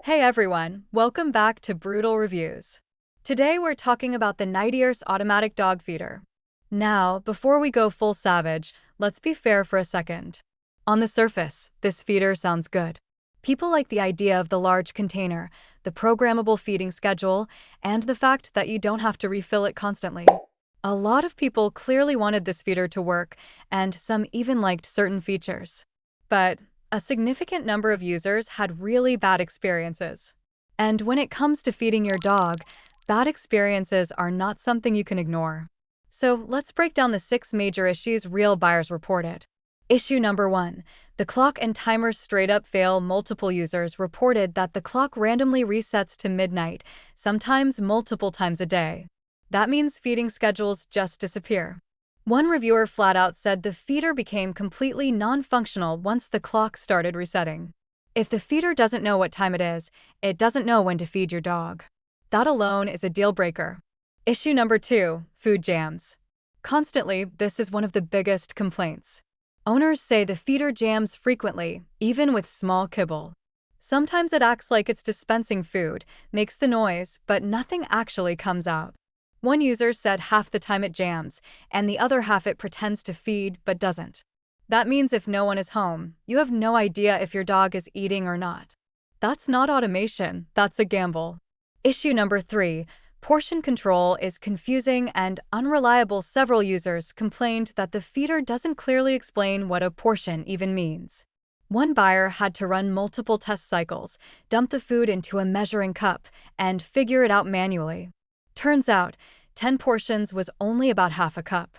Hey everyone, welcome back to Brutal Reviews. Today we're talking about the Nityers Automatic Dog Feeder. Now, before we go full savage, let's be fair for a second. On the surface, this feeder sounds good. People like the idea of the large container, the programmable feeding schedule, and the fact that you don't have to refill it constantly. A lot of people clearly wanted this feeder to work, and some even liked certain features. But a significant number of users had really bad experiences. And when it comes to feeding your dog, bad experiences are not something you can ignore. So let's break down the 6 major issues real buyers reported. Issue number 1. The clock and timers straight up fail. Multiple users reported that the clock randomly resets to midnight, sometimes multiple times a day. That means feeding schedules just disappear. One reviewer flat out said the feeder became completely non-functional once the clock started resetting. If the feeder doesn't know what time it is, it doesn't know when to feed your dog. That alone is a deal breaker. Issue number 2. Food jams. Constantly, this is one of the biggest complaints. Owners say the feeder jams frequently, even with small kibble. Sometimes it acts like it's dispensing food, makes the noise, but nothing actually comes out. One user said half the time it jams, and the other half it pretends to feed but doesn't. That means if no one is home, you have no idea if your dog is eating or not. That's not automation, that's a gamble. Issue number 3. Portion control is confusing and unreliable. Several users complained that the feeder doesn't clearly explain what a portion even means. One buyer had to run multiple test cycles, dump the food into a measuring cup, and figure it out manually. Turns out, 10 portions was only about half a cup.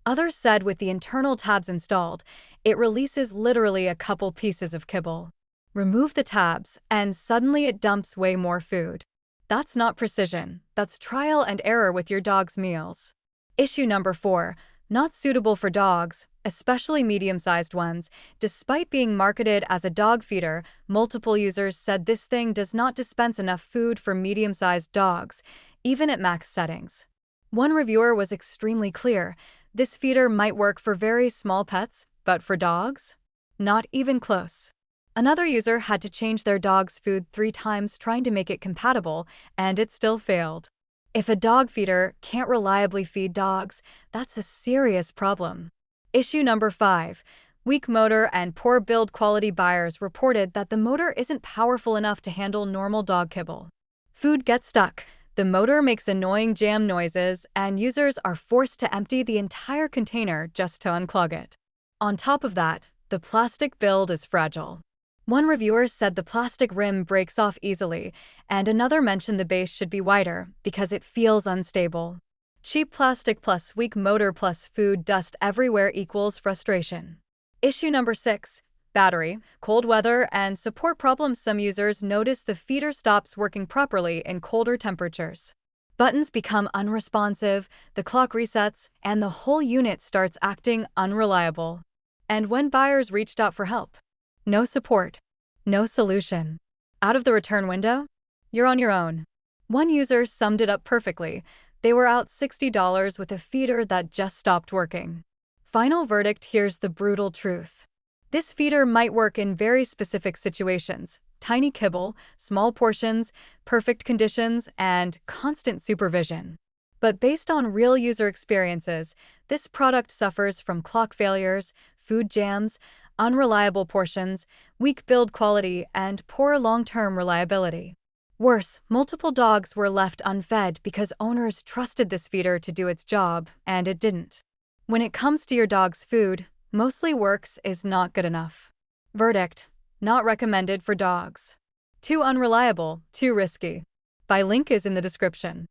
Others said with the internal tabs installed, it releases literally a couple pieces of kibble. Remove the tabs, and suddenly it dumps way more food. That's not precision, that's trial and error with your dog's meals. Issue number 4. Not suitable for dogs, especially medium-sized ones. Despite being marketed as a dog feeder, multiple users said this thing does not dispense enough food for medium-sized dogs, even at max settings. One reviewer was extremely clear. This feeder might work for very small pets, but for dogs? Not even close. Another user had to change their dog's food 3 times trying to make it compatible, and it still failed. If a dog feeder can't reliably feed dogs, that's a serious problem. Issue number 5. Weak motor and poor build quality. Buyers reported that the motor isn't powerful enough to handle normal dog kibble. Food gets stuck. The motor makes annoying jam noises, and users are forced to empty the entire container just to unclog it. On top of that, the plastic build is fragile. One reviewer said the plastic rim breaks off easily, and another mentioned the base should be wider because it feels unstable. Cheap plastic plus weak motor plus food dust everywhere equals frustration. Issue number 6. Battery, cold weather, and support problems. Some users notice the feeder stops working properly in colder temperatures. Buttons become unresponsive, the clock resets, and the whole unit starts acting unreliable. And when buyers reached out for help, no support, no solution. Out of the return window? You're on your own. One user summed it up perfectly. They were out $60 with a feeder that just stopped working. Final verdict: here's the brutal truth. This feeder might work in very specific situations: tiny kibble, small portions, perfect conditions, and constant supervision. But based on real user experiences, this product suffers from clock failures, food jams, unreliable portions, weak build quality, and poor long-term reliability. Worse, multiple dogs were left unfed because owners trusted this feeder to do its job, and it didn't. When it comes to your dog's food, mostly works is not good enough. Verdict: not recommended for dogs. Too unreliable, too risky. Buy link is in the description.